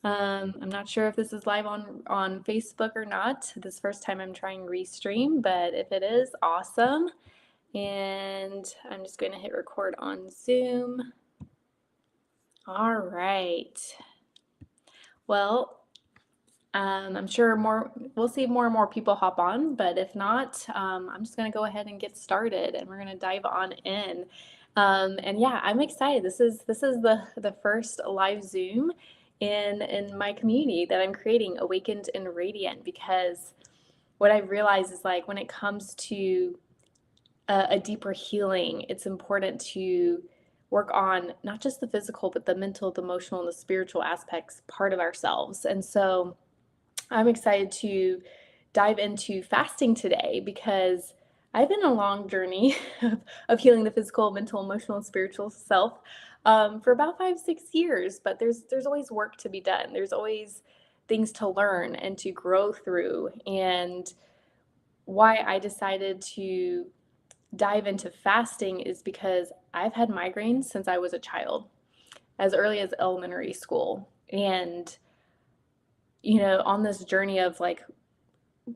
I'm not sure if this is live on Facebook or not. This is the first time I'm trying Restream, but if it is, awesome. And I'm just going to hit record on Zoom. All right. Well, I'm sure we'll see more and more people hop on, but if not, I'm just going to go ahead and get started, and we're going to dive on in. And yeah, I'm excited. This is the first live Zoom in my community that I'm creating, Awakened and Radiant, because what I've realized is like when it comes to a deeper healing, it's important to work on not just the physical, but the mental, the emotional, and the spiritual aspects part of ourselves. And so I'm excited to dive into fasting today because I've been on a long journey of healing the physical, mental, emotional, and spiritual self for about 5, 6 years. But there's always work to be done. There's always things to learn and to grow through. And why I decided to dive into fasting is because I've had migraines since I was a child, as early as elementary school. And on this journey of like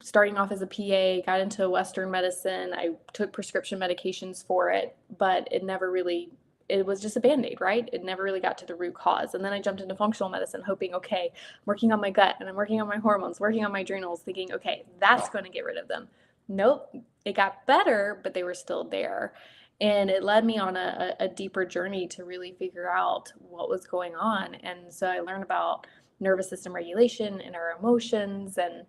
starting off as a PA, got into Western medicine. I took prescription medications for it, but it was just a band-aid, right? It never really got to the root cause. And then I jumped into functional medicine, hoping, okay, I'm working on my gut and I'm working on my hormones, working on my adrenals, thinking, okay, that's going to get rid of them. Nope, it got better, but they were still there. And it led me on a deeper journey to really figure out what was going on. And so I learned about nervous system regulation and our emotions and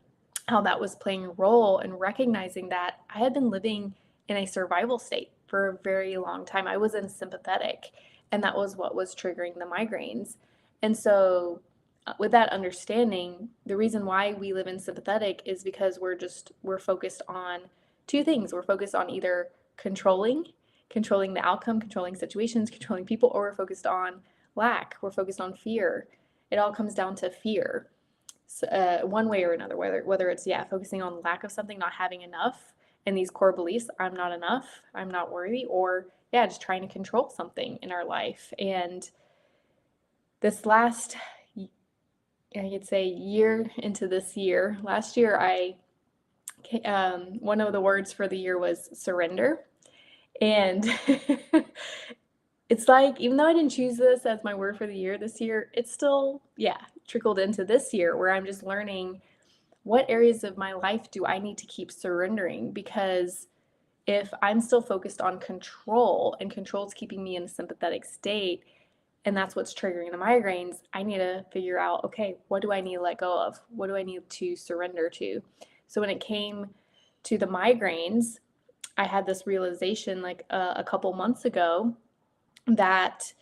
how that was playing a role, and recognizing that I had been living in a survival state for a very long time. I was in sympathetic, and that was what was triggering the migraines. And so, with that understanding, the reason why we live in sympathetic is because we're focused on two things. We're focused on either controlling the outcome, controlling situations, controlling people, or we're focused on lack. We're focused on fear. It all comes down to fear. One way or another, whether it's focusing on lack of something, not having enough, and these core beliefs, I'm not enough, I'm not worthy, or just trying to control something in our life. And this last, I could say, year into this year, last year, one of the words for the year was surrender. And it's like, even though I didn't choose this as my word for the year this year, it's still, trickled into this year, where I'm just learning what areas of my life do I need to keep surrendering. Because if I'm still focused on control, and control is keeping me in a sympathetic state, and that's what's triggering the migraines, I need to figure out, okay, what do I need to let go of? What do I need to surrender to? So when it came to the migraines, I had this realization like a couple months ago that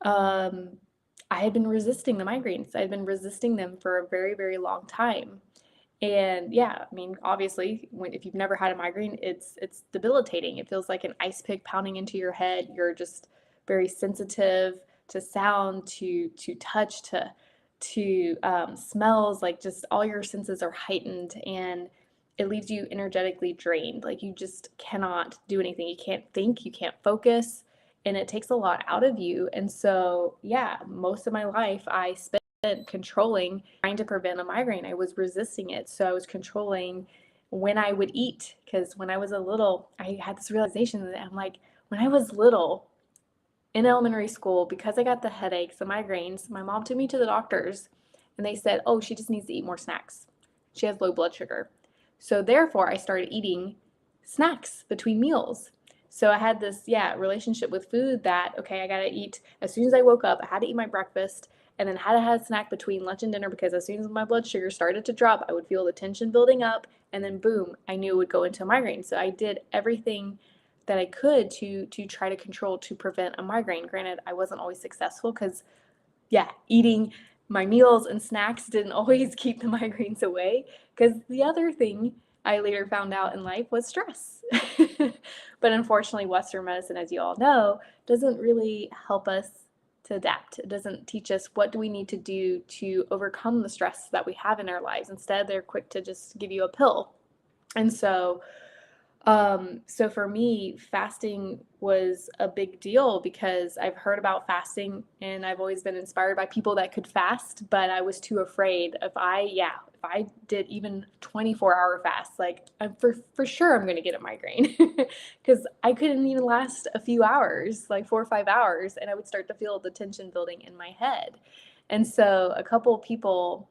I had been resisting the migraines. I had been resisting them for a very, very long time. And I mean, obviously, if you've never had a migraine, it's debilitating. It feels like an ice pick pounding into your head. You're just very sensitive to sound, to touch, to smells. Like, just all your senses are heightened, and it leaves you energetically drained. Like, you just cannot do anything. You can't think. You can't focus, and it takes a lot out of you. And so, most of my life I spent controlling, trying to prevent a migraine. I was resisting it. So I was controlling when I would eat, because when I was a little, I had this realization that I'm like, when I was little in elementary school, because I got the headaches, the migraines, my mom took me to the doctors, and they said, oh, she just needs to eat more snacks. She has low blood sugar. So therefore, I started eating snacks between meals. So I had this, relationship with food that, okay, I got to eat as soon as I woke up. I had to eat my breakfast, and then had to have a snack between lunch and dinner, because as soon as my blood sugar started to drop, I would feel the tension building up, and then boom, I knew it would go into a migraine. So I did everything that I could to try to control, to prevent a migraine. Granted, I wasn't always successful, because eating my meals and snacks didn't always keep the migraines away, because the other thing I later found out in life was stress. But unfortunately, Western medicine, as you all know, doesn't really help us to adapt. It doesn't teach us what do we need to do to overcome the stress that we have in our lives. Instead, they're quick to just give you a pill. And so So for me, fasting was a big deal because I've heard about fasting and I've always been inspired by people that could fast, but I was too afraid. If I did even 24-hour fast, like for sure I'm going to get a migraine because I couldn't even last a few hours, like 4 or 5 hours, and I would start to feel the tension building in my head. And so a couple people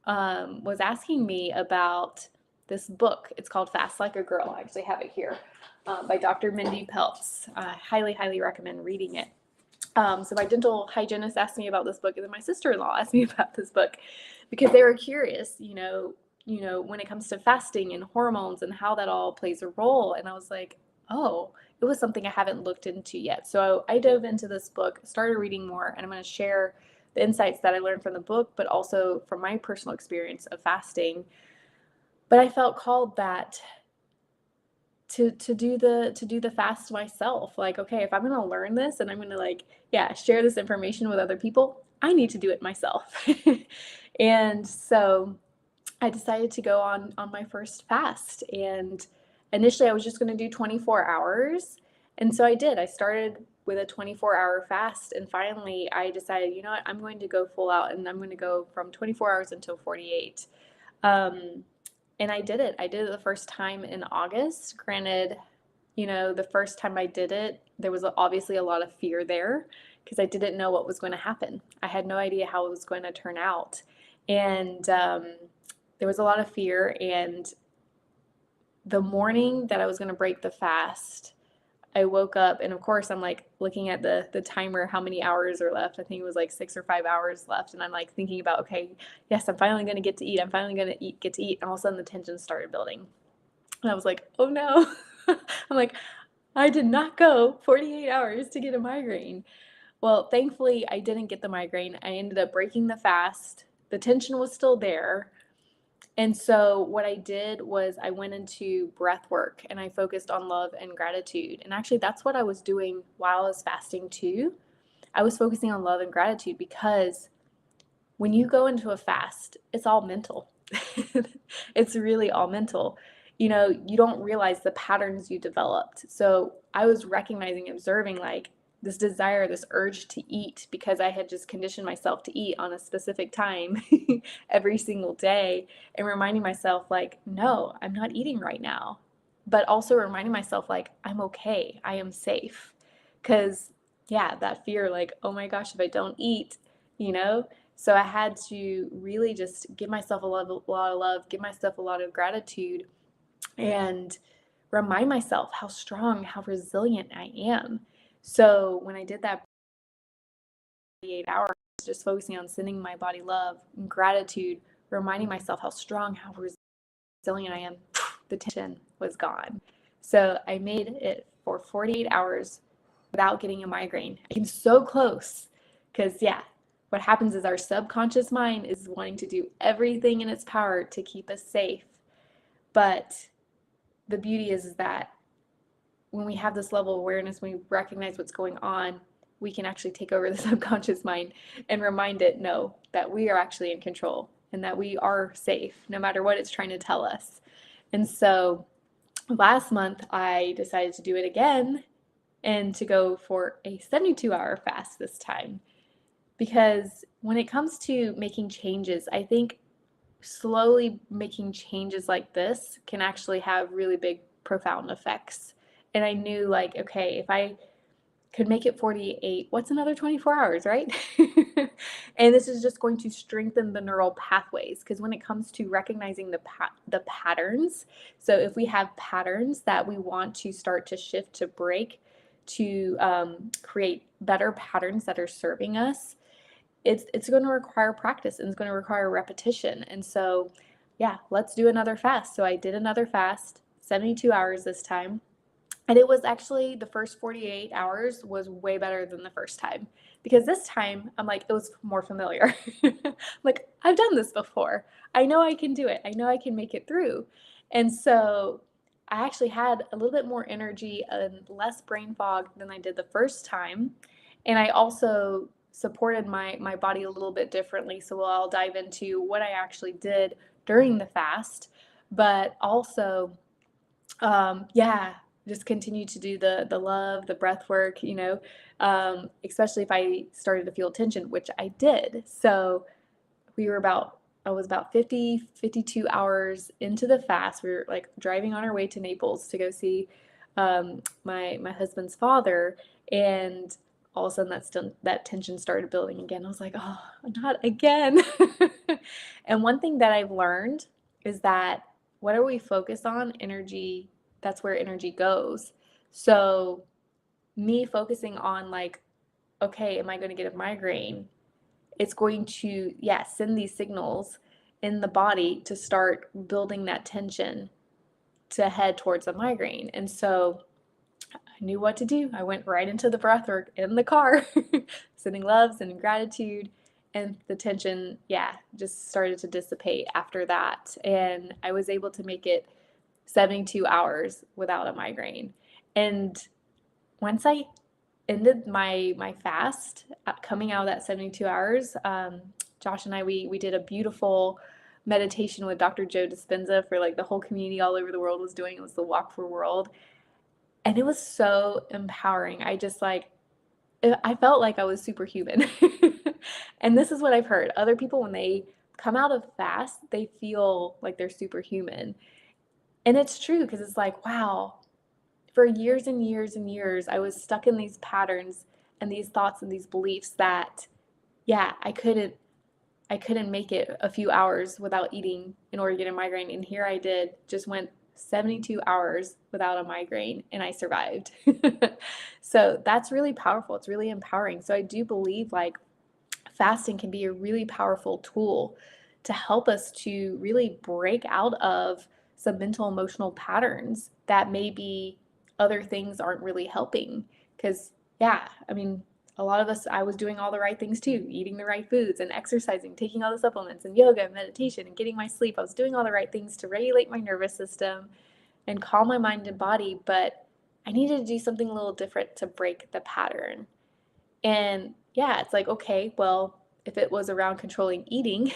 was asking me about this book. It's called Fast Like a Girl. I actually have it here, by Dr. Mindy Peltz. I highly, highly recommend reading it. So my dental hygienist asked me about this book, and then my sister-in-law asked me about this book because they were curious, when it comes to fasting and hormones and how that all plays a role. And I was like, oh, it was something I haven't looked into yet. So I dove into this book, started reading more, and I'm going to share the insights that I learned from the book, but also from my personal experience of fasting. But I felt called that to do the fast myself. Like, okay, if I'm going to learn this and I'm going to share this information with other people, I need to do it myself. And so I decided to go on my first fast, and initially I was just going to do 24 hours. And so I did. I started with a 24-hour fast, and finally I decided, you know what, I'm going to go full out, and I'm going to go from 24 hours until 48. And I did it. I did it the first time in August. Granted, the first time I did it, there was obviously a lot of fear there because I didn't know what was going to happen. I had no idea how it was going to turn out. And there was a lot of fear. And the morning that I was going to break the fast, I woke up, and of course I'm like looking at the timer, how many hours are left. I think it was like 6 or 5 hours left, and I'm like thinking about, okay, yes, I'm finally going to get to eat. I'm finally going to get to eat. And all of a sudden the tension started building. And I was like, oh no. I'm like, I did not go 48 hours to get a migraine. Well, thankfully I didn't get the migraine. I ended up breaking the fast. The tension was still there. And so what I did was I went into breath work, and I focused on love and gratitude. And actually that's what I was doing while I was fasting too. I was focusing on love and gratitude because when you go into a fast, it's all mental. It's really all mental. You don't realize the patterns you developed. So I was recognizing, observing like this desire, this urge to eat because I had just conditioned myself to eat on a specific time every single day, and reminding myself like, no, I'm not eating right now. But also reminding myself like, I'm okay. I am safe. Because yeah, that fear like, oh my gosh, if I don't eat, you know, so I had to really just give myself a lot of love, give myself a lot of gratitude, and remind myself how strong, how resilient I am. So when I did that 48 hours, just focusing on sending my body love and gratitude, reminding myself how strong, how resilient I am, the tension was gone. So I made it for 48 hours without getting a migraine. I came so close because, yeah, what happens is our subconscious mind is wanting to do everything in its power to keep us safe. But the beauty is that when we have this level of awareness, when we recognize what's going on, we can actually take over the subconscious mind and remind it, no, that we are actually in control and that we are safe no matter what it's trying to tell us. And so last month, I decided to do it again and to go for a 72-hour fast this time. Because when it comes to making changes, I think slowly making changes like this can actually have really big, profound effects. And I knew, like, okay, if I could make it 48, what's another 24 hours, right? And this is just going to strengthen the neural pathways, because when it comes to recognizing the patterns, so if we have patterns that we want to start to shift, to break, to create better patterns that are serving us, it's going to require practice, and it's going to require repetition. And so, yeah, let's do another fast. So I did another fast, 72 hours this time. And it was actually, the first 48 hours was way better than the first time, because this time I'm like, it was more familiar. Like, I've done this before. I know I can do it. I know I can make it through. And so I actually had a little bit more energy and less brain fog than I did the first time. And I also supported my body a little bit differently. So I'll dive into what I actually did during the fast, but also Yeah, just continue to do the love, the breath work, especially if I started to feel tension, which I did. So I was about 52 hours into the fast. We were like driving on our way to Naples to go see my husband's father, and all of a sudden that tension started building again. I was like, oh, not again. And one thing that I've learned is that whatever we focus on, energy, that's where energy goes. So me focusing on like, okay, am I going to get a migraine? It's going to, yeah, send these signals in the body to start building that tension to head towards a migraine. And so I knew what to do. I went right into the breath work in the car, sending loves and gratitude. And the tension, yeah, just started to dissipate after that. And I was able to make it 72 hours without a migraine. And once I ended my fast, coming out of that 72 hours, Josh and I, we did a beautiful meditation with Dr. Joe Dispenza for like the whole community all over the world was doing. It was the Walk for World. And it was so empowering. I felt like I was superhuman. And this is what I've heard. Other people, when they come out of fast, they feel like they're superhuman. And it's true because it's like, wow, for years and years and years, I was stuck in these patterns and these thoughts and these beliefs that, yeah, I couldn't make it a few hours without eating in order to get a migraine. And here I did, just went 72 hours without a migraine and I survived. So that's really powerful. It's really empowering. So I do believe like fasting can be a really powerful tool to help us to really break out of some mental emotional patterns that maybe other things aren't really helping. Because, yeah, I mean, a lot of us, I was doing all the right things too, eating the right foods and exercising, taking all the supplements and yoga and meditation and getting my sleep. I was doing all the right things to regulate my nervous system and calm my mind and body, but I needed to do something a little different to break the pattern. And yeah, it's like, okay, well, if it was around controlling eating,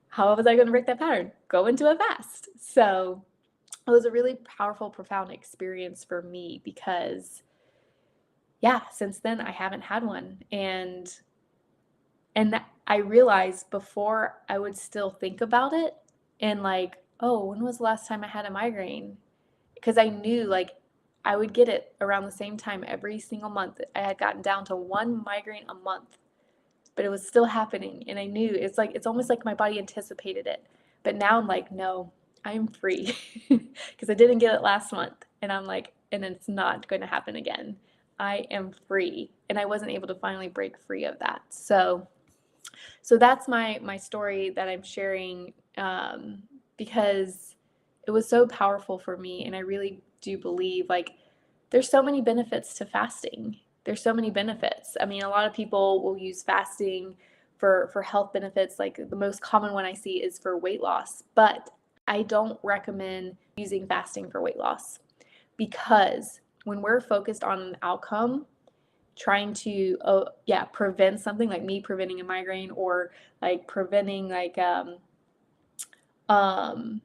how was I going to break that pattern? Go into a fast. So it was a really powerful, profound experience for me because, yeah, since then I haven't had one. And I realized before I would still think about it and like, oh, when was the last time I had a migraine? Because I knew like I would get it around the same time every single month. I had gotten down to one migraine a month, but it was still happening. And I knew it's almost like my body anticipated it. But now I'm like, no, I'm free because I didn't get it last month. And I'm like, and it's not going to happen again. I am free. And I wasn't able to finally break free of that. So that's my story that I'm sharing because it was so powerful for me, and I really do believe like there's so many benefits to fasting. There's so many benefits. I mean, a lot of people will use fasting for health benefits. Like the most common one I see is for weight loss, but I don't recommend using fasting for weight loss because when we're focused on an outcome, trying to prevent something like me preventing a migraine or like preventing um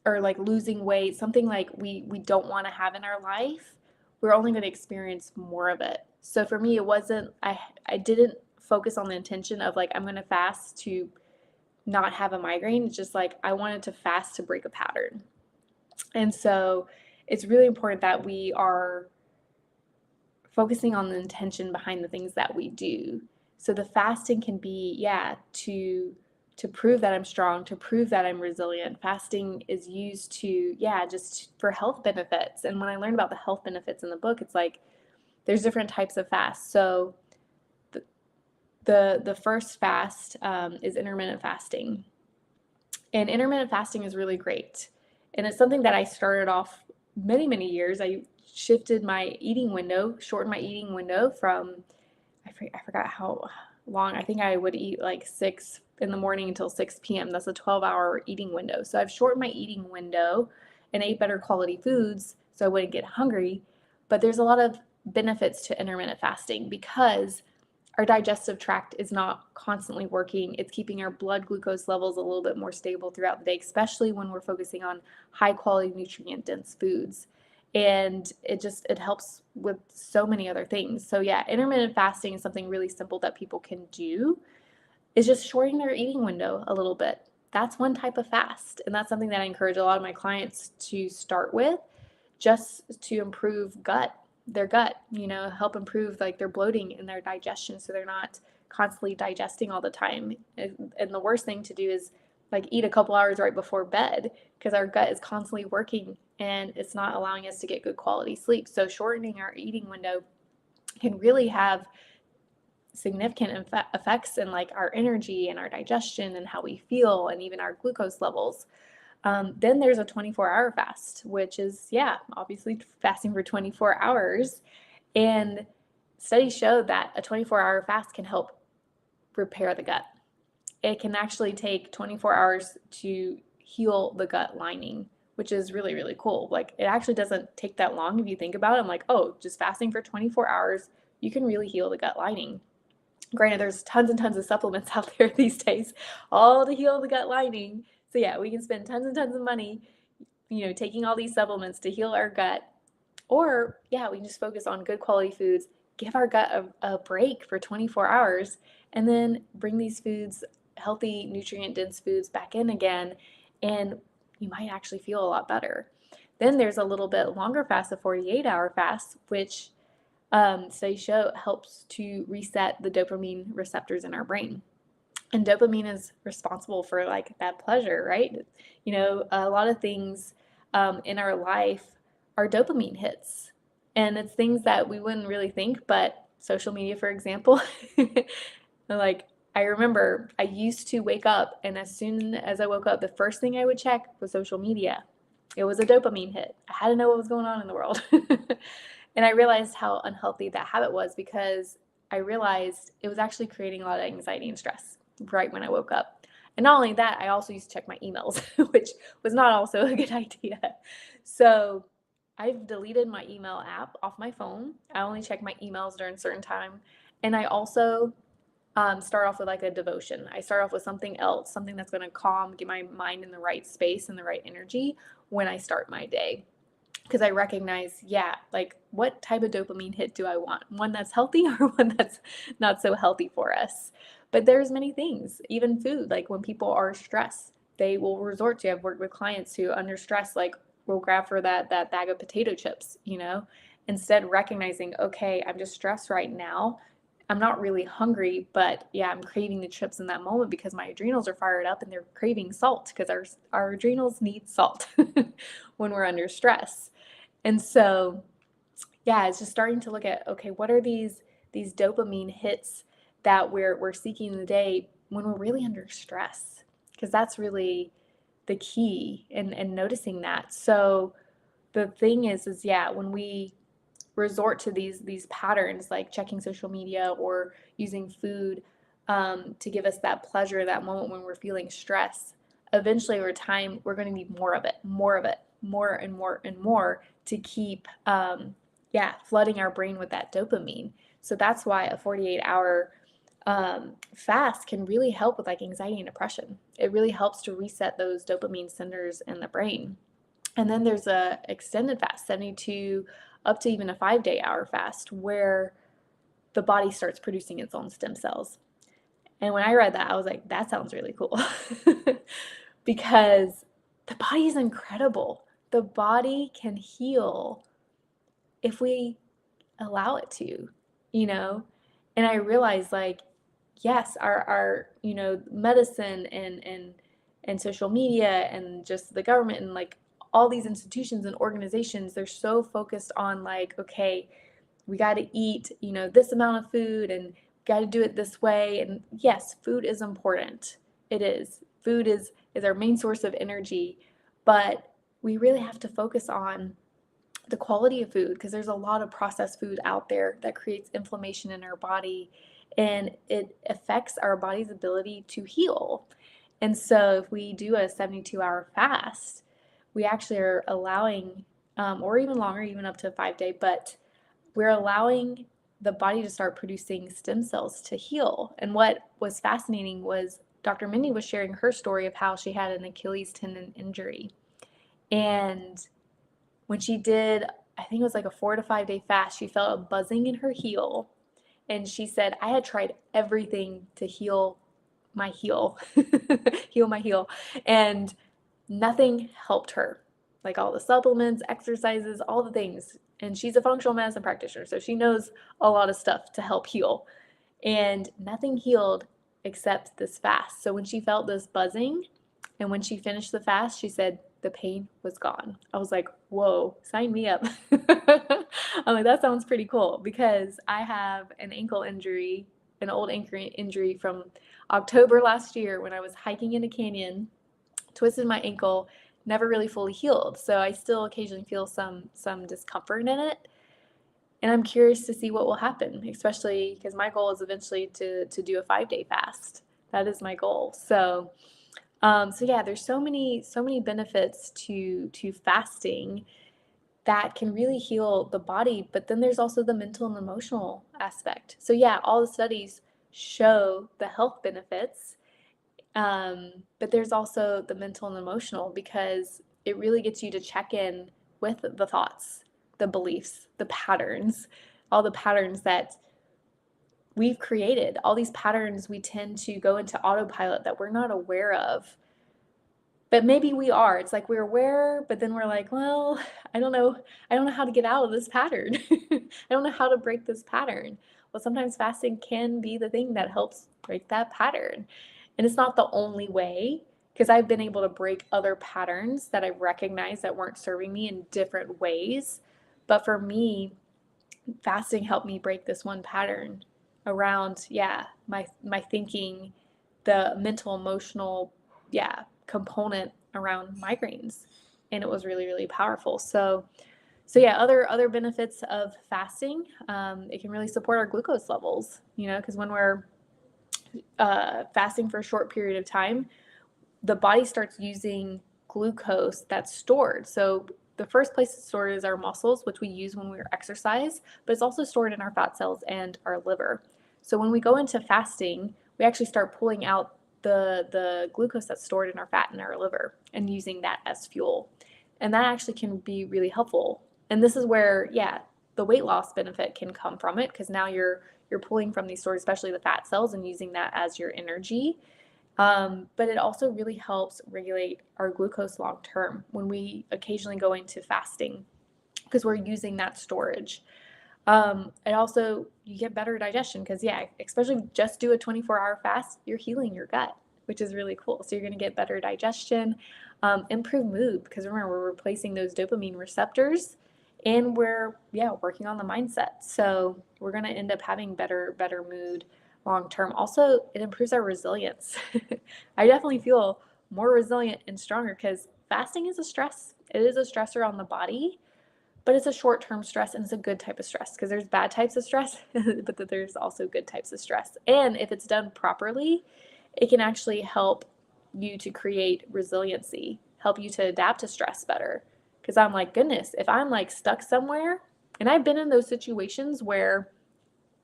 or like losing weight, something like we don't want to have in our life, we're only going to experience more of it. So for me, it wasn't I didn't focus on the intention of like I'm going to fast to not have a migraine. It's just like I wanted to fast to break a pattern. And so it's really important that we are focusing on the intention behind the things that we do. So the fasting can be, yeah, to prove that I'm strong, to prove that I'm resilient. Fasting is used to, yeah, just for health benefits. And when I learned about the health benefits in the book, it's like there's different types of fasts. So the first fast is intermittent fasting. And intermittent fasting is really great. And it's something that I started off many, many years. I shifted my eating window, shortened my eating window from, I forgot how long. I think I would eat like 6 in the morning until 6 p.m. That's a 12-hour eating window. So I've shortened my eating window and ate better quality foods so I wouldn't get hungry. But there's a lot of benefits to intermittent fasting because our digestive tract is not constantly working. It's keeping our blood glucose levels a little bit more stable throughout the day, especially when we're focusing on high quality nutrient dense foods. And it helps with so many other things. So yeah, intermittent fasting is something really simple that people can do, is just shortening their eating window a little bit. That's one type of fast. And that's something that I encourage a lot of my clients to start with, just to improve their gut, help improve like their bloating and their digestion so they're not constantly digesting all the time. And the worst thing to do is like eat a couple hours right before bed, because our gut is constantly working and it's not allowing us to get good quality sleep. So shortening our eating window can really have significant effects in like our energy and our digestion and how we feel and even our glucose levels. Then there's a 24-hour fast, which is, yeah, obviously fasting for 24 hours. And studies show that a 24-hour fast can help repair the gut. It can actually take 24 hours to heal the gut lining, which is really, really cool. Like, it actually doesn't take that long if you think about it. I'm like, oh, just fasting for 24 hours, you can really heal the gut lining. Granted, there's tons and tons of supplements out there these days, all to heal the gut lining. So yeah, we can spend tons and tons of money, taking all these supplements to heal our gut. Or yeah, we can just focus on good quality foods, give our gut a break for 24 hours, and then bring these foods, healthy, nutrient dense foods, back in again, and you might actually feel a lot better. Then there's a little bit longer fast, a 48-hour fast, which studies show helps to reset the dopamine receptors in our brain. And dopamine is responsible for like that pleasure, right? A lot of things in our life are dopamine hits. And it's things that we wouldn't really think, but social media, for example, like I remember I used to wake up, and as soon as I woke up, the first thing I would check was social media. It was a dopamine hit. I had to know what was going on in the world. And I realized how unhealthy that habit was, because I realized it was actually creating a lot of anxiety and stress right when I woke up. And not only that, I also used to check my emails, which was not also a good idea. So I've deleted my email app off my phone. I only check my emails during a certain time. And I also start off with like a devotion. I start off with something else, something that's going to get my mind in the right space and the right energy when I start my day. Because I recognize, yeah, like what type of dopamine hit do I want? One that's healthy or one that's not so healthy for us? But there's many things, even food, like when people are stressed, they will resort to, I've worked with clients who under stress, like will grab for that bag of potato chips, instead recognizing, okay, I'm just stressed right now. I'm not really hungry, but yeah, I'm craving the chips in that moment because my adrenals are fired up and they're craving salt, because our adrenals need salt when we're under stress. And so, yeah, it's just starting to look at, okay, what are these dopamine hits that we're seeking in the day when we're really under stress? Because that's really the key in noticing that. So the thing is yeah, when we resort to these patterns like checking social media or using food to give us that pleasure, that moment when we're feeling stress, eventually over time we're going to need more of it, more and more and more, to keep flooding our brain with that dopamine. So that's why a 48-hour fast can really help with like anxiety and depression. It really helps to reset those dopamine centers in the brain. And then there's a extended fast, 72 up to even a 5-day-hour fast, where the body starts producing its own stem cells. And when I read that, I was like, that sounds really cool. Because the body is incredible. The body can heal if we allow it to, And I realized, like, yes, our medicine and social media and just the government and like all these institutions and organizations, they're so focused on like, okay, we got to eat, this amount of food and got to do it this way. And yes, food is important. It is. Food is our main source of energy, but we really have to focus on the quality of food, because there's a lot of processed food out there that creates inflammation in our body, and it affects our body's ability to heal. And so if we do a 72-hour fast, we actually are allowing, or even longer, even up to a 5-day, but we're allowing the body to start producing stem cells to heal. And what was fascinating was Dr. Mindy was sharing her story of how she had an Achilles tendon injury. And when she did, I think it was like a 4 to 5 day fast, she felt a buzzing in her heel. And she said, I had tried everything to heal my heel, heal my heel, and nothing helped her. Like all the supplements, exercises, all the things. And she's a functional medicine practitioner, so she knows a lot of stuff to help heal. And nothing healed except this fast. So when she felt this buzzing and when she finished the fast, she said the pain was gone. I was like, whoa, sign me up. I'm like, that sounds pretty cool because I have an ankle injury, an old ankle injury from October last year when I was hiking in a canyon, twisted my ankle, never really fully healed. So I still occasionally feel some discomfort in it. And I'm curious to see what will happen, especially because my goal is eventually to do a 5-day fast. That is my goal. So yeah, there's so many benefits to fasting that can really heal the body, but then there's also the mental and emotional aspect. So yeah, all the studies show the health benefits, but there's also the mental and emotional because it really gets you to check in with the thoughts, the beliefs, the patterns, all the patterns that we've created. All these patterns we tend to go into autopilot that we're not aware of. But maybe we are. It's like we're aware, but then we're like, well, I don't know. I don't know how to get out of this pattern. I don't know how to break this pattern. Well, sometimes fasting can be the thing that helps break that pattern. And it's not the only way, because I've been able to break other patterns that I've recognized that weren't serving me in different ways. But for me, fasting helped me break this one pattern around, my thinking, the mental, emotional, component around migraines. And it was really, really powerful. So yeah, other benefits of fasting, it can really support our glucose levels, because when we're fasting for a short period of time, the body starts using glucose that's stored. So the first place it's stored is our muscles, which we use when we exercise, but it's also stored in our fat cells and our liver. So when we go into fasting, we actually start pulling out the glucose that's stored in our fat and our liver and using that as fuel. And that actually can be really helpful. And this is where, the weight loss benefit can come from it, because now you're pulling from these stores, especially the fat cells, and using that as your energy. But it also really helps regulate our glucose long term when we occasionally go into fasting, because we're using that storage. It also, you get better digestion because, especially just do a 24-hour fast, you're healing your gut, which is really cool. So you're going to get better digestion, improve mood, because remember, we're replacing those dopamine receptors, and we're working on the mindset. So we're going to end up having better mood long term. Also, it improves our resilience. I definitely feel more resilient and stronger because fasting is a stress. It is a stressor on the body, but it's a short-term stress, and it's a good type of stress, because there's bad types of stress, but there's also good types of stress. And if it's done properly, it can actually help you to create resiliency, help you to adapt to stress better. Because I'm like, goodness, if I'm like stuck somewhere, and I've been in those situations where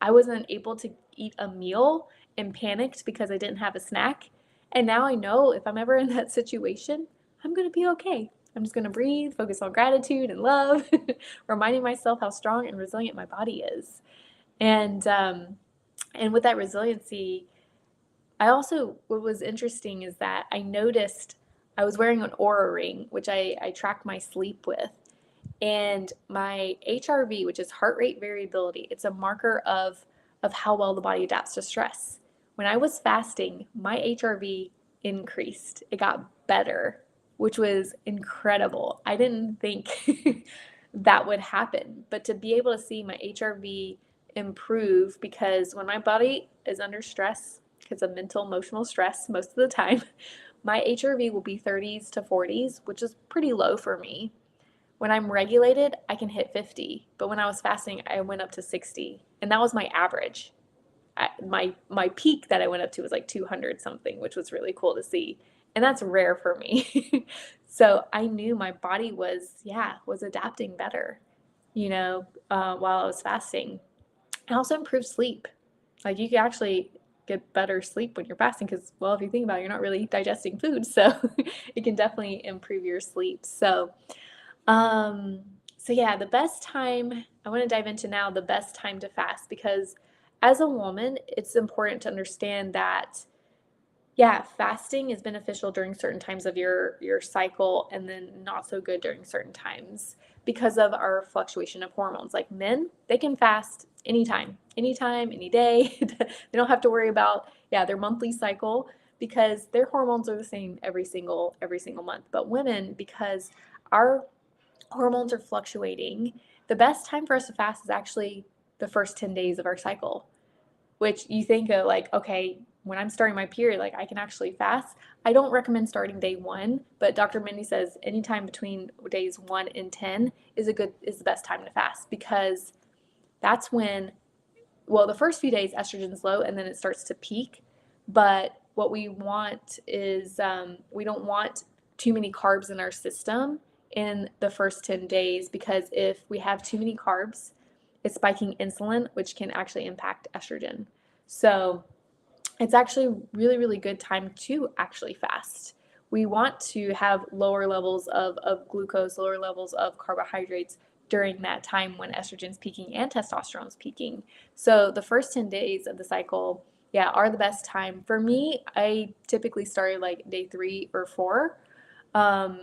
I wasn't able to eat a meal and panicked because I didn't have a snack. And now I know if I'm ever in that situation, I'm going to be okay. I'm just going to breathe, focus on gratitude and love, reminding myself how strong and resilient my body is. And with that resiliency, what was interesting is that I noticed I was wearing an Oura ring, which I track my sleep with. And my HRV, which is heart rate variability, it's a marker of how well the body adapts to stress. When I was fasting, my HRV increased. It got better, which was incredible. I didn't think that would happen, but to be able to see my HRV improve, because when my body is under stress, because of mental, emotional stress most of the time, my HRV will be 30s to 40s, which is pretty low for me. When I'm regulated, I can hit 50, but when I was fasting, I went up to 60, and that was my average. My peak that I went up to was like 200 something, which was really cool to see, and that's rare for me. So I knew my body was adapting better, while I was fasting. It also improves sleep. Like you can actually get better sleep when you're fasting because, well, if you think about it, you're not really digesting food, so it can definitely improve your sleep. Um, so yeah, the best time, I want to dive into now the best time to fast because as a woman, it's important to understand that yeah, fasting is beneficial during certain times of your cycle and then not so good during certain times because of our fluctuation of hormones. Like men, they can fast anytime, any day. They don't have to worry about yeah, their monthly cycle because their hormones are the same every single month. But women, because our hormones are fluctuating, the best time for us to fast is actually the first 10 days of our cycle, which you think of like, okay, when I'm starting my period, like I can actually fast. I don't recommend starting day one, but Dr. Mindy says anytime between days 1 and 10 is the best time to fast because that's when, well, the first few days estrogen is low and then it starts to peak. But what we want is we don't want too many carbs in our system in the first 10 days because if we have too many carbs, it's spiking insulin, which can actually impact estrogen. So it's actually really, really good time to actually fast. We want to have lower levels of glucose, lower levels of carbohydrates during that time when estrogen's peaking and testosterone's peaking. So the first 10 days of the cycle, yeah, are the best time. For me, I typically started like day 3 or 4. Um,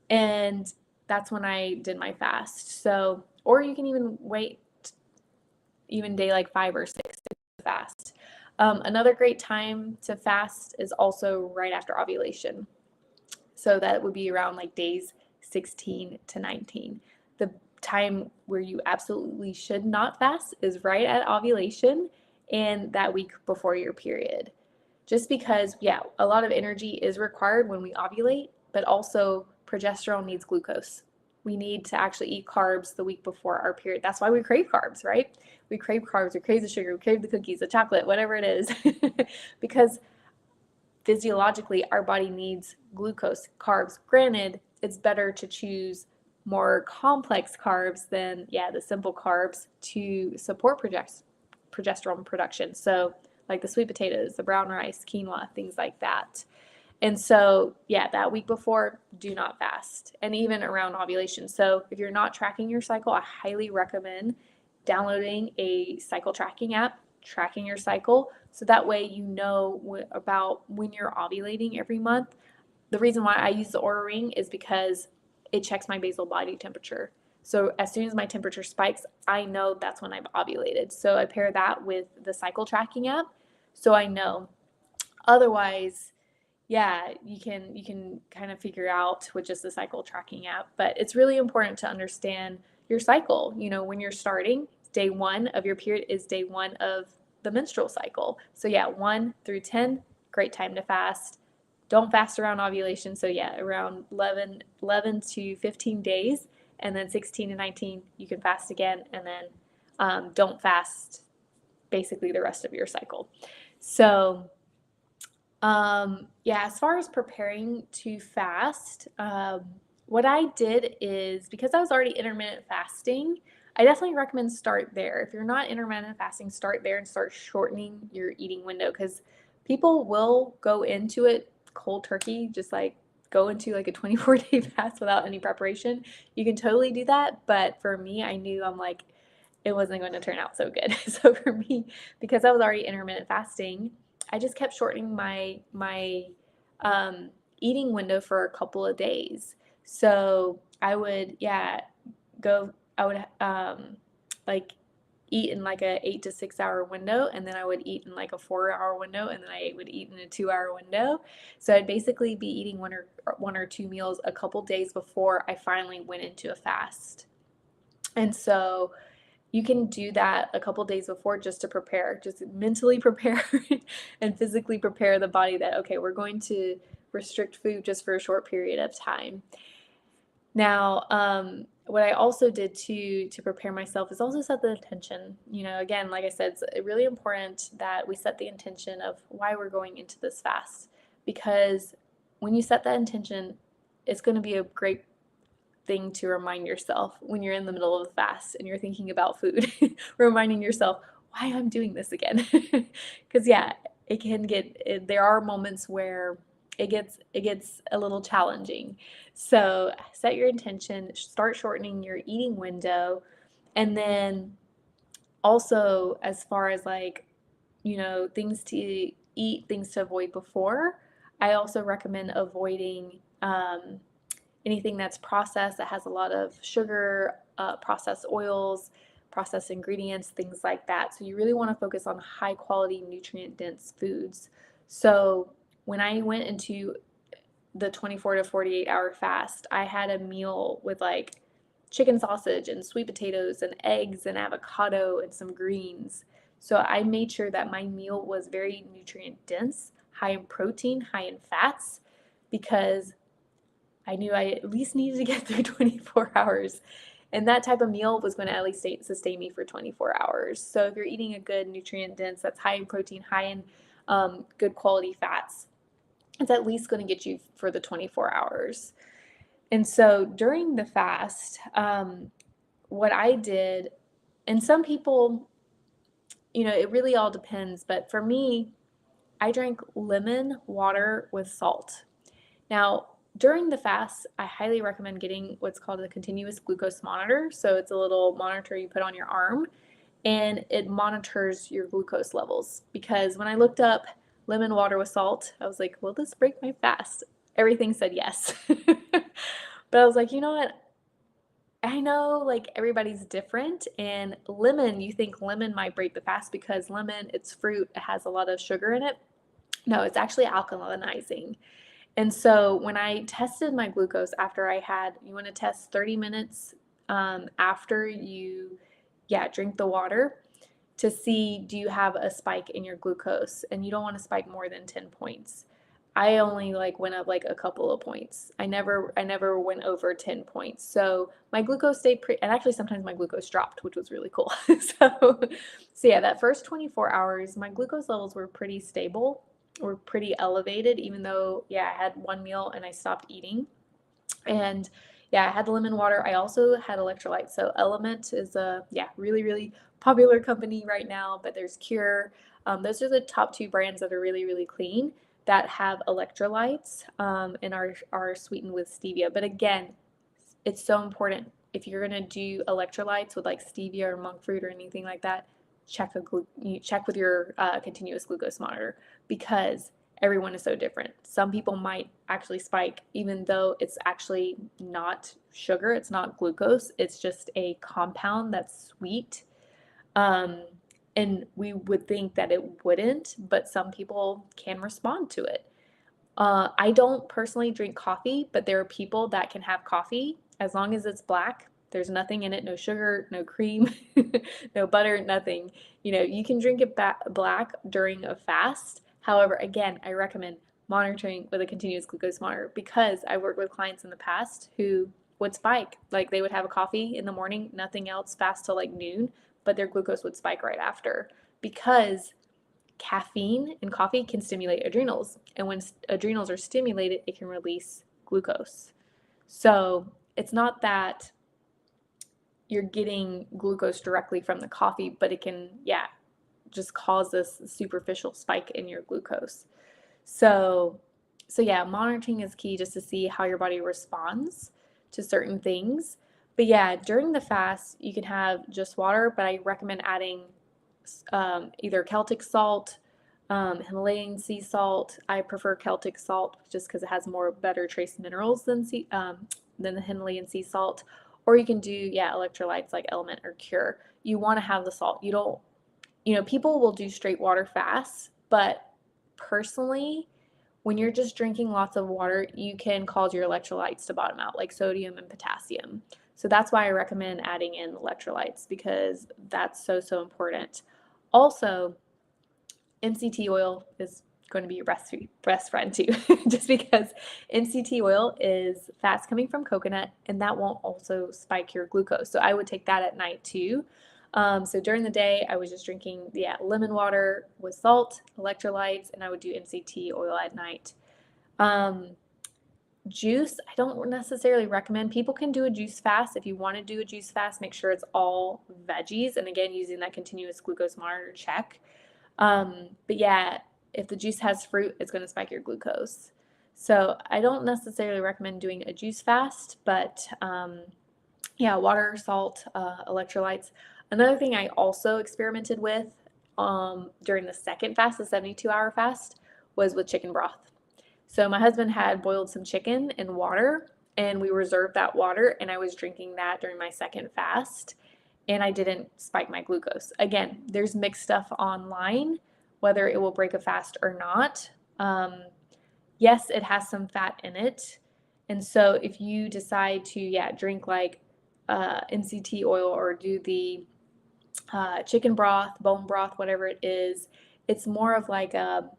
and that's when I did my fast. So, or you can even wait even day like 5 or 6 to fast. Another great time to fast is also right after ovulation. So that would be around like days 16 to 19. The time where you absolutely should not fast is right at ovulation and that week before your period. Just because, yeah, a lot of energy is required when we ovulate, but also progesterone needs glucose. We need to actually eat carbs the week before our period. That's why we crave carbs, right? We crave carbs, we crave the sugar, we crave the cookies, the chocolate, whatever it is, because physiologically our body needs glucose, carbs. Granted, it's better to choose more complex carbs than, yeah, the simple carbs to support progesterone production. So, like the sweet potatoes, the brown rice, quinoa, things like that. And so, yeah, that week before, do not fast. And even around ovulation. So, if you're not tracking your cycle, I highly recommend downloading a cycle tracking app, tracking your cycle, so that way you know about when you're ovulating every month. The reason why I use the Oura Ring is because it checks my basal body temperature. So as soon as my temperature spikes, I know that's when I've ovulated. So I pair that with the cycle tracking app so I know. Otherwise, yeah, you can kind of figure out with just the cycle tracking app, but it's really important to understand your cycle. You know, when you're starting, day 1 of your period is day 1 of the menstrual cycle. So yeah, 1 through 10, great time to fast. Don't fast around ovulation. So yeah, around 11 to 15 days, and then 16 to 19, you can fast again, and then don't fast basically the rest of your cycle. So yeah, as far as preparing to fast, what I did is because I was already intermittent fasting, I definitely recommend start there. If you're not intermittent fasting, start there and start shortening your eating window because people will go into it cold turkey, just like go into like a 24-day fast without any preparation. You can totally do that, but for me, I knew I'm like it wasn't going to turn out so good. So for me, because I was already intermittent fasting, I just kept shortening my eating window for a couple of days. So I would go. I would like eat in like a 8 to 6 hour window, and then I would eat in like a 4 hour window, and then I would eat in a 2 hour window. So I'd basically be eating one or two meals a couple days before I finally went into a fast. And so you can do that a couple days before just to prepare, just mentally prepare and physically prepare the body that, okay, we're going to restrict food just for a short period of time. Now, what I also did to prepare myself is also set the intention. You know, again, like I said, it's really important that we set the intention of why we're going into this fast because when you set that intention, it's going to be a great thing to remind yourself when you're in the middle of the fast and you're thinking about food, reminding yourself why I'm doing this again. Because yeah, there are moments where it gets a little challenging. So set your intention, start shortening your eating window, and then also as far as like, things to eat, things to avoid before, I also recommend avoiding anything that's processed that has a lot of sugar, processed oils, processed ingredients, things like that. So you really want to focus on high quality, nutrient dense foods. So when I went into the 24 to 48 hour fast, I had a meal with like chicken sausage and sweet potatoes and eggs and avocado and some greens. So I made sure that my meal was very nutrient dense, high in protein, high in fats, because I knew I at least needed to get through 24 hours. And that type of meal was going to at least sustain me for 24 hours. So if you're eating a good nutrient dense that's high in protein, high in good quality fats, it's at least going to get you for the 24 hours. And so during the fast, what I did, and some people, it really all depends, but for me, I drank lemon water with salt. Now, during the fast, I highly recommend getting what's called a continuous glucose monitor. So it's a little monitor you put on your arm and it monitors your glucose levels. Because when I looked up lemon water with salt, I was like, will this break my fast? Everything said yes. But I was like, you know what? I know like everybody's different, and you think lemon might break the fast because lemon, it's fruit, it has a lot of sugar in it. No, it's actually alkalinizing. And so when I tested my glucose after you want to test 30 minutes after you, drink the water to see do you have a spike in your glucose, and you don't want to spike more than 10 points. I only like went up like a couple of points. I never went over 10 points. So my glucose stayed and actually sometimes my glucose dropped, which was really cool. So yeah, that first 24 hours, my glucose levels were pretty stable, were pretty elevated, even though, I had one meal and I stopped eating. And I had the lemon water. I also had electrolytes. So Element is a really, really popular company right now, but there's Cure. Those are the top two brands that are really, really clean that have electrolytes and are sweetened with stevia. But again, it's so important. If you're gonna do electrolytes with like stevia or monk fruit or anything like that, check with your continuous glucose monitor, because everyone is so different. Some people might actually spike even though it's actually not sugar, it's not glucose, it's just a compound that's sweet. And we would think that it wouldn't, but some people can respond to it. I don't personally drink coffee, but there are people that can have coffee as long as it's black. There's nothing in it, no sugar, no cream, no butter, nothing. You can drink it black during a fast. However, again, I recommend monitoring with a continuous glucose monitor, because I worked with clients in the past who would spike. Like they would have a coffee in the morning, nothing else, fast till like noon, but their glucose would spike right after, because caffeine in coffee can stimulate adrenals. And when adrenals are stimulated, it can release glucose. So it's not that you're getting glucose directly from the coffee, but it can, just cause this superficial spike in your glucose. So monitoring is key, just to see how your body responds to certain things. But during the fast, you can have just water, but I recommend adding either Celtic salt, Himalayan sea salt. I prefer Celtic salt just because it has better trace minerals than the Himalayan sea salt. Or you can do electrolytes like Element or Cure. You want to have the salt. You don't, people will do straight water fasts, but personally, when you're just drinking lots of water, you can cause your electrolytes to bottom out, like sodium and potassium. So that's why I recommend adding in electrolytes, because that's so, so important. Also, MCT oil is going to be your best friend too, just because MCT oil is fats coming from coconut, and that won't also spike your glucose. So I would take that at night too. So during the day, I was just drinking lemon water with salt, electrolytes, and I would do MCT oil at night. Juice, I don't necessarily recommend. People can do a juice fast. If you want to do a juice fast, make sure it's all veggies. And again, using that continuous glucose monitor check. But yeah, if the juice has fruit, it's going to spike your glucose. So I don't necessarily recommend doing a juice fast, but yeah, water, salt, electrolytes. Another thing I also experimented with during the second fast, the 72-hour fast, was with chicken broth. So my husband had boiled some chicken in water, and we reserved that water, and I was drinking that during my second fast, and I didn't spike my glucose. Again, there's mixed stuff online, whether it will break a fast or not. Yes, it has some fat in it. And so if you decide to, yeah, drink like MCT oil or do the chicken broth, bone broth, whatever it is, it's more of like a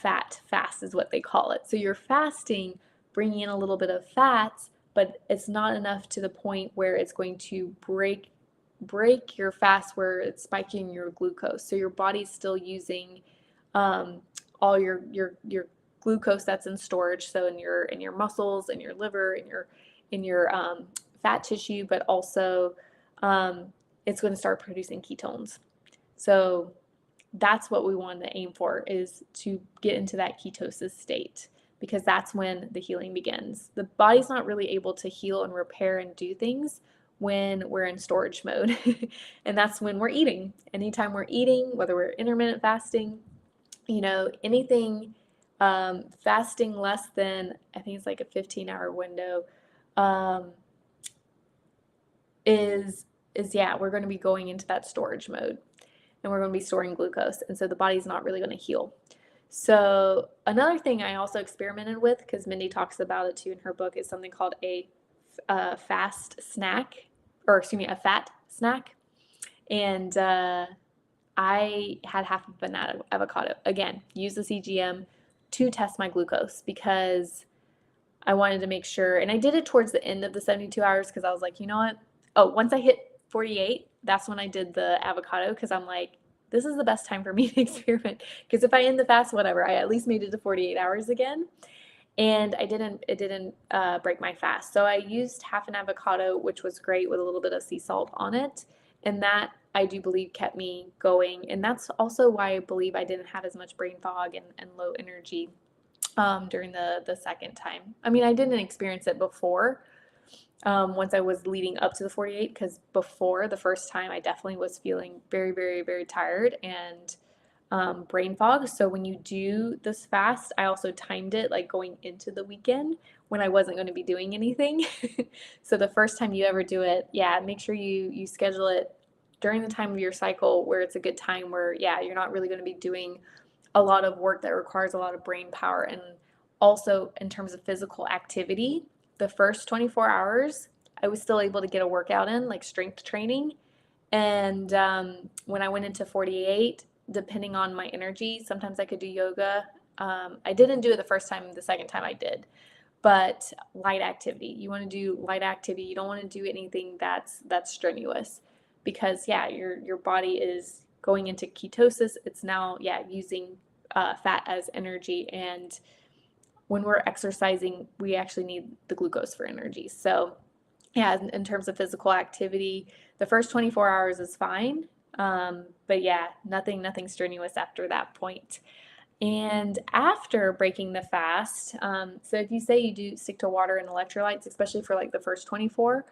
fat fast is what they call it. So you're fasting, bringing in a little bit of fats, but it's not enough to the point where it's going to break your fast where it's spiking your glucose. So your body's still using all your glucose that's in storage, so in your muscles, in your liver, in your fat tissue, but also it's going to start producing ketones. So that's what we want to aim for, is to get into that ketosis state, because that's when the healing begins. The body's not really able to heal and repair and do things when we're in storage mode. And that's when we're eating. Anytime we're eating, whether we're intermittent fasting, anything, fasting less than, I think it's like a 15-hour window, is yeah, we're going to be going into that storage mode, and we're going to be storing glucose, and so the body's not really going to heal. So another thing I also experimented with, because Mindy talks about it too in her book, is something called a fast snack, or excuse me, a fat snack. And I had half of an avocado. Again, use the CGM to test my glucose, because I wanted to make sure, and I did it towards the end of the 72 hours, because I was like, you know what? Oh, once I hit 48, that's when I did the avocado, because I'm like, this is the best time for me to experiment, because if I end the fast, whatever, I at least made it to 48 hours again. And it didn't break my fast. So I used half an avocado, which was great, with a little bit of sea salt on it. And that, I do believe, kept me going. And that's also why I believe I didn't have as much brain fog and low energy during the second time. I mean, I didn't experience it before, once I was leading up to the 48, because before the first time, I definitely was feeling very, very, very tired and brain fog. So when you do this fast, I also timed it like going into the weekend when I wasn't going to be doing anything. So the first time you ever do it, yeah, make sure you schedule it during the time of your cycle where it's a good time, where, yeah, you're not really going to be doing a lot of work that requires a lot of brain power. And also in terms of physical activity, the first 24 hours, I was still able to get a workout in, like strength training. And when I went into 48, depending on my energy, sometimes I could do yoga. I didn't do it the first time. The second time I did. But light activity. You want to do light activity. You don't want to do anything that's strenuous, because, yeah, your body is going into ketosis. It's now, yeah, using fat as energy. And when we're exercising, we actually need the glucose for energy. So, yeah, in terms of physical activity, the first 24 hours is fine. But yeah, nothing strenuous after that point. And after breaking the fast, so if you say you do stick to water and electrolytes, especially for like the first 24,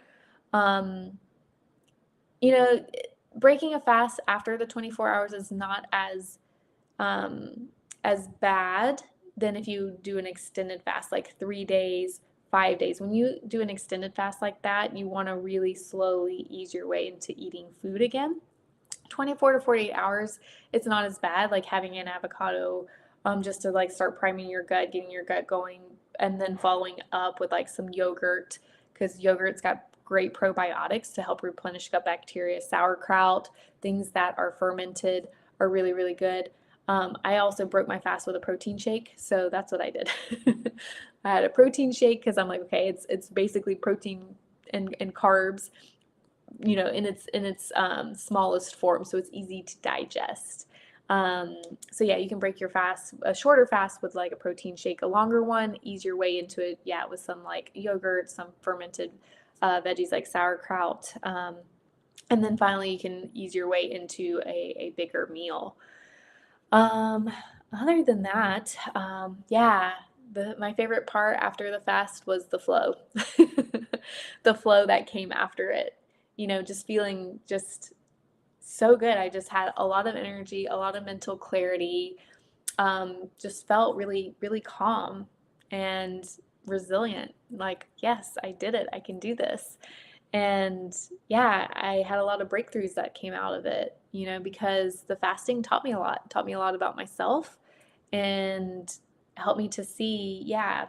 um, breaking a fast after the 24 hours is not as bad than if you do an extended fast, like 3 days, 5 days. When you do an extended fast like that, you want to really slowly ease your way into eating food again. 24 to 48 hours, it's not as bad, like having an avocado, just to like start priming your gut, getting your gut going, and then following up with like some yogurt, because yogurt's got great probiotics to help replenish gut bacteria. Sauerkraut, things that are fermented, are really, really good. I also broke my fast with a protein shake, so that's what I did. I had a protein shake because I'm like, okay, it's basically protein and carbs, in its smallest form, so it's easy to digest. So yeah, you can break your fast, a shorter fast with like a protein shake, a longer one, ease your way into it. Yeah, with some like yogurt, some fermented veggies like sauerkraut. And then finally, you can ease your way into a bigger meal. Um, Other than that, yeah, my favorite part after the fast was the flow, the flow that came after it. Just feeling just so good. I just had a lot of energy, a lot of mental clarity. Just felt really, really calm and resilient. Like, yes, I did it. I can do this. And yeah, I had a lot of breakthroughs that came out of it, because the fasting taught me a lot, taught me a lot about myself and helped me to see, yeah,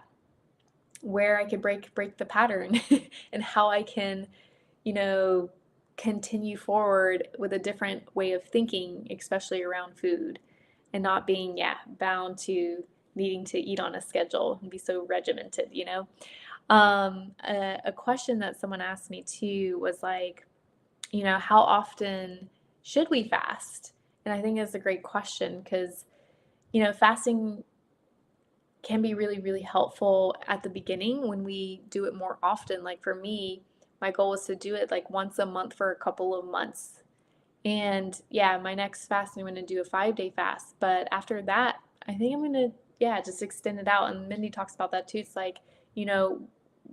where I could break the pattern and how I can, you know, continue forward with a different way of thinking, especially around food and not being, yeah, bound to needing to eat on a schedule and be so regimented. A question that someone asked me too was like, how often should we fast? And I think that's a great question because, fasting can be really, really helpful at the beginning when we do it more often. Like for me, my goal was to do it like once a month for a couple of months. And yeah, my next fast, I'm going to do a 5-day fast. But after that, I think I'm going to, yeah, just extend it out. And Mindy talks about that too. It's like, you know,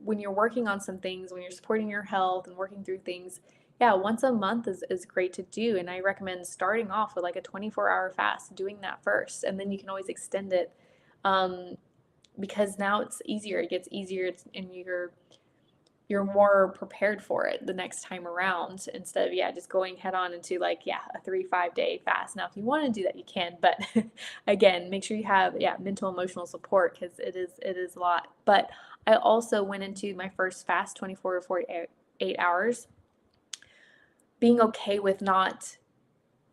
when you're working on some things, when you're supporting your health and working through things, yeah, once a month is great to do. And I recommend starting off with like a 24-hour fast, doing that first. And then you can always extend it. Um, because now it's easier. It gets easier, and you're more prepared for it the next time around instead of, yeah, just going head on into like, yeah, a 3-5 day fast. Now if you want to do that, you can, but again, make sure you have, yeah, mental emotional support because it is a lot. But I also went into my first fast 24 to 48 hours being okay with not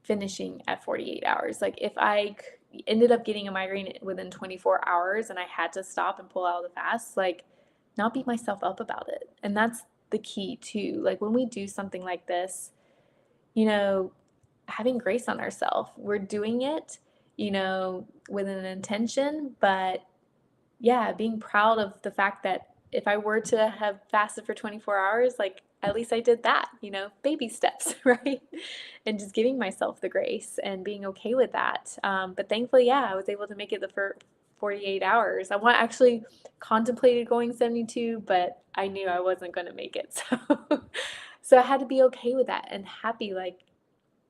finishing at 48 hours. Like if I ended up getting a migraine within 24 hours and I had to stop and pull out of the fast, like not beat myself up about it. And that's the key too. Like when we do something like this, having grace on ourselves. We're doing it, with an intention, but yeah, being proud of the fact that if I were to have fasted for 24 hours, like at least I did that, baby steps, right? And just giving myself the grace and being okay with that. But thankfully, yeah, I was able to make it the first 48 hours. I actually contemplated going 72, but I knew I wasn't going to make it. So I had to be okay with that and happy, like,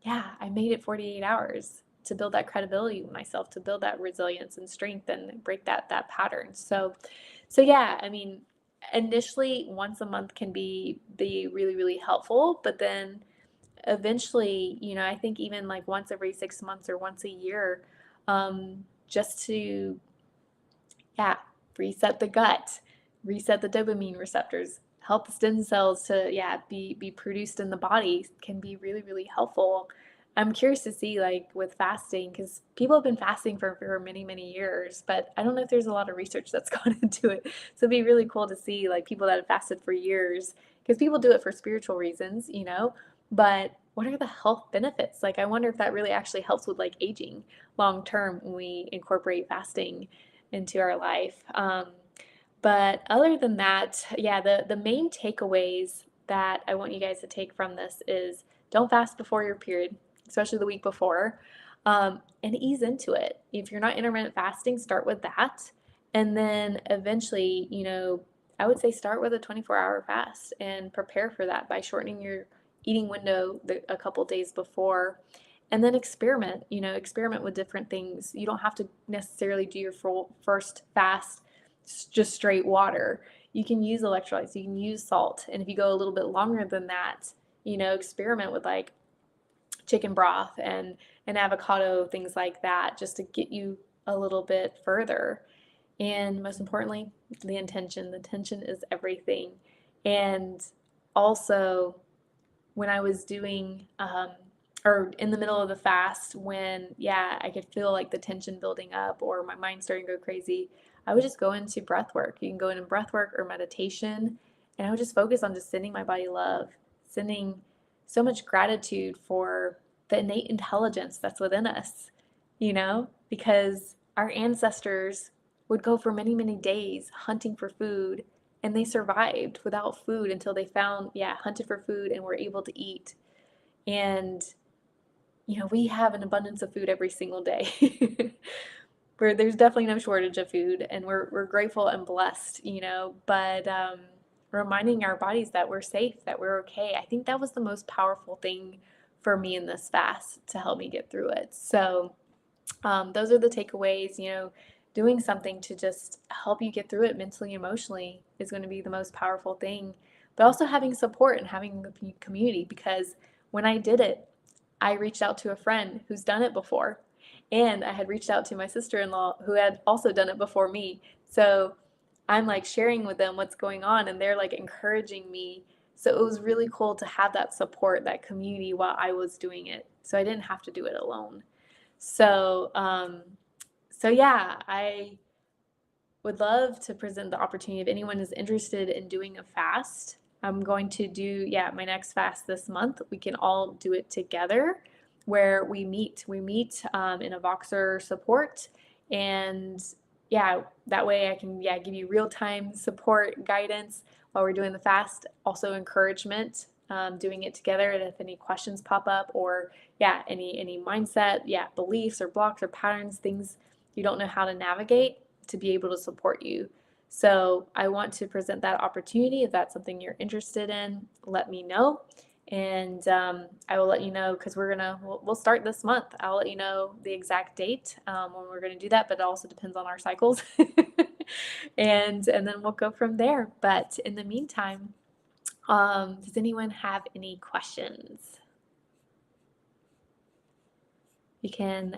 yeah, I made it 48 hours to build that credibility with myself, to build that resilience and strength and break that pattern. So yeah, I mean, initially once a month can be really, really helpful, but then eventually, I think even like once every 6 months or once a year, just to, yeah, reset the gut, reset the dopamine receptors, help the stem cells to, yeah, be produced in the body can be really, really helpful. I'm curious to see, like, with fasting, because people have been fasting for many, many years, but I don't know if there's a lot of research that's gone into it. So it'd be really cool to see, like, people that have fasted for years, because people do it for spiritual reasons, but what are the health benefits? Like, I wonder if that really actually helps with, like, aging long term when we incorporate fasting into our life. But other than that, yeah, the main takeaways that I want you guys to take from this is don't fast before your period, especially the week before, and ease into it. If you're not intermittent fasting, start with that. And then eventually, I would say start with a 24-hour fast and prepare for that by shortening your eating window a couple days before. And then experiment with different things. You don't have to necessarily do your first fast just straight water. You can use electrolytes, you can use salt. And if you go a little bit longer than that, experiment with like chicken broth and avocado, things like that, just to get you a little bit further. And most importantly, the intention. The intention is everything. And also, when I was doing, or in the middle of the fast, when, yeah, I could feel like the tension building up or my mind starting to go crazy, I would just go into breath work. You can go into breath work or meditation, and I would just focus on just sending my body love, sending so much gratitude for the innate intelligence that's within us. because our ancestors would go for many, many days hunting for food and they survived without food until they found, yeah, hunted for food and were able to eat. And, we have an abundance of food every single day. Where there's definitely no shortage of food and we're grateful and blessed, but reminding our bodies that we're safe, that we're okay. I think that was the most powerful thing for me in this fast to help me get through it. So those are the takeaways, doing something to just help you get through it mentally, emotionally is going to be the most powerful thing. But also having support and having a community, because when I did it, I reached out to a friend who's done it before. And I had reached out to my sister-in-law who had also done it before me. So I'm like sharing with them what's going on and they're like encouraging me. So it was really cool to have that support, that community while I was doing it. So I didn't have to do it alone. So, so yeah, I would love to present the opportunity if anyone is interested in doing a fast. I'm going to do, yeah, my next fast this month. We can all do it together where we meet. We meet in a Voxer support, and yeah, that way I can, yeah, give you real-time support guidance while we're doing the fast. Also encouragement, doing it together. And if any questions pop up or yeah, any mindset, yeah, beliefs or blocks or patterns, things you don't know how to navigate, to be able to support you. So I want to present that opportunity. If that's something you're interested in, let me know. And I will let you know because we'll start this month. I'll let you know the exact date when we're gonna do that, but it also depends on our cycles. And then we'll go from there. But in the meantime, does anyone have any questions? You can,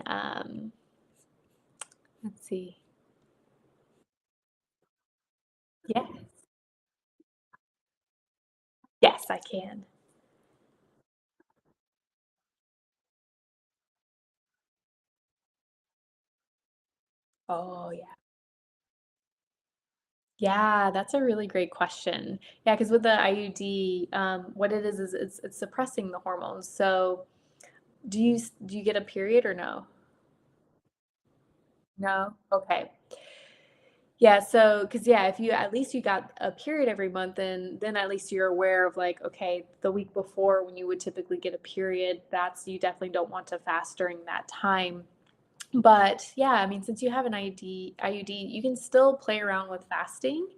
let's see. Yeah, yes, I can. Oh, yeah. Yeah, that's a really great question. Yeah, because with the IUD, what it is it's suppressing the hormones. So do you get a period or no? No? Okay. Yeah, so because yeah, if you at least you got a period every month, then at least you're aware of like, okay, the week before when you would typically get a period, that's you definitely don't want to fast during that time. But yeah, I mean, since you have an IUD, you can still play around with fasting.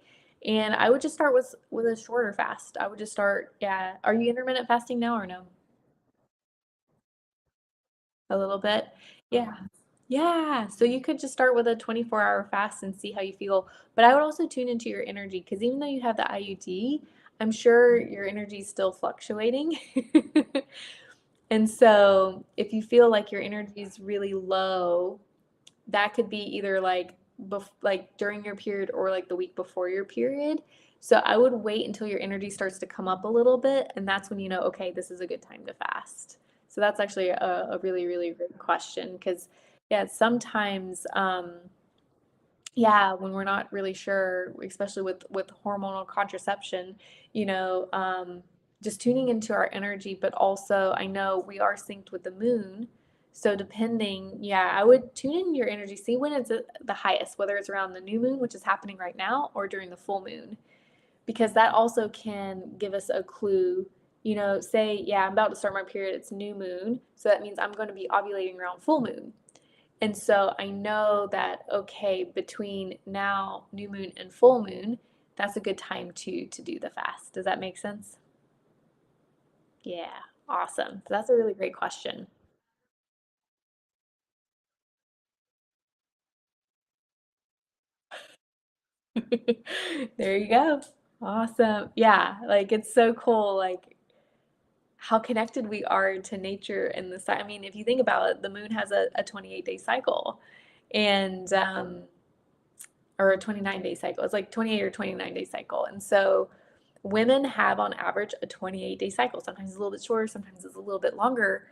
And I would just start with a shorter fast. I would just start, yeah. Are you intermittent fasting now or no? A little bit? Yeah. Yeah. So you could just start with a 24-hour fast and see how you feel. But I would also tune into your energy because even though you have the IUD, I'm sure your energy is still fluctuating. And so if you feel like your energy is really low, that could be either like like during your period or like the week before your period. So I would wait until your energy starts to come up a little bit, and that's when you know, okay, this is a good time to fast. So that's actually a really, really great question because, yeah, sometimes, yeah, when we're not really sure, especially with hormonal contraception, you know, just tuning into our energy, but also I know we are synced with the moon. So depending, yeah, I would tune in your energy, see when it's at the highest, whether it's around the new moon, which is happening right now, or during the full moon, because that also can give us a clue. Say, yeah, I'm about to start my period, it's new moon, so that means I'm going to be ovulating around full moon. And so I know that, okay, between now, new moon and full moon, that's a good time to do the fast. Does that make sense? Yeah, awesome. So that's a really great question. There you go. Awesome. Yeah, like it's so cool, like how connected we are to nature and I mean, if you think about it, the moon has a 28-day cycle and or a 29-day cycle. It's like 28 or 29-day cycle. And so women have on average a 28-day cycle. Sometimes it's a little bit shorter, sometimes it's a little bit longer.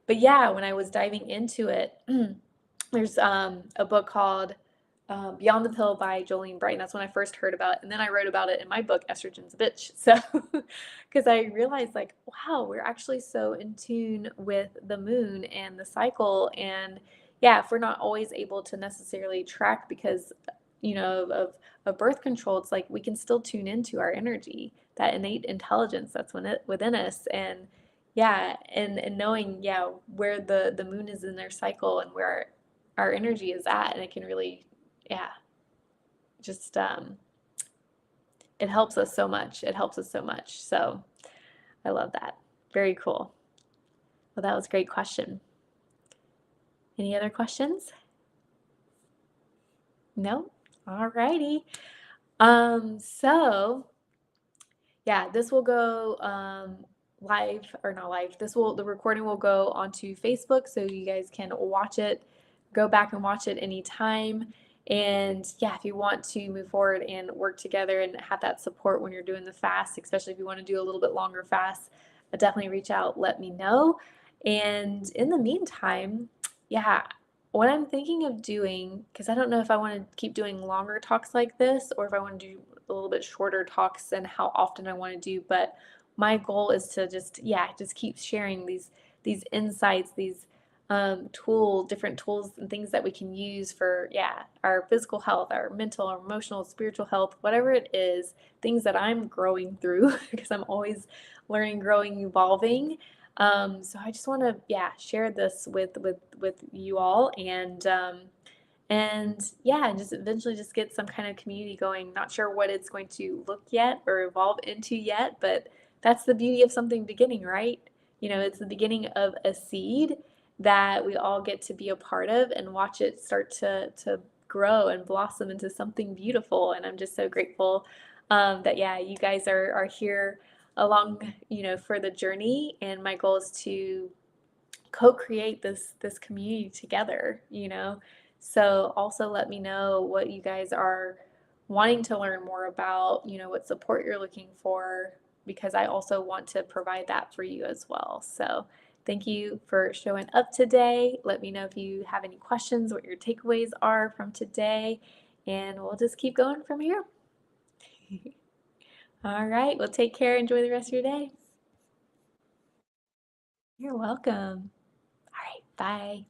But yeah, when I was diving into it, there's a book called Beyond the Pill by Jolene Brighten. That's when I first heard about it. And then I wrote about it in my book, Estrogen's a Bitch. So, because I realized, like, wow, we're actually so in tune with the moon and the cycle. And, yeah, if we're not always able to necessarily track because, of birth control, it's like we can still tune into our energy, that innate intelligence that's within us. And yeah, and knowing, yeah, where the moon is in their cycle and where our energy is at, and it can really, yeah, just it helps us so much. It helps us so much. So I love that. Very cool. Well, that was a great question. Any other questions? No? All righty. So yeah, this will go live or not live. The recording will go onto Facebook so you guys can watch it, go back and watch it anytime. And yeah, if you want to move forward and work together and have that support when you're doing the fast, especially if you want to do a little bit longer fast, definitely reach out, let me know. And in the meantime, yeah, what I'm thinking of doing, because I don't know if I want to keep doing longer talks like this or if I want to do a little bit shorter talks and how often I want to do, but my goal is to just, yeah, just keep sharing these insights, these different tools and things that we can use for, yeah, our physical health, our mental, our emotional, spiritual health, whatever it is, things that I'm growing through because I'm always learning, growing, evolving. So I just want to, yeah, share this with you all and yeah, and just eventually just get some kind of community going. Not sure what it's going to look yet or evolve into yet, but that's the beauty of something beginning, right? It's the beginning of a seed that we all get to be a part of and watch it start to grow and blossom into something beautiful. And I'm just so grateful that yeah, you guys are here along, for the journey. And my goal is to co-create this community together. So also let me know what you guys are wanting to learn more about, what support you're looking for, because I also want to provide that for you as well. So thank you for showing up today. Let me know if you have any questions, what your takeaways are from today, and we'll just keep going from here. All right, well, take care. Enjoy the rest of your day. You're welcome. All right, bye.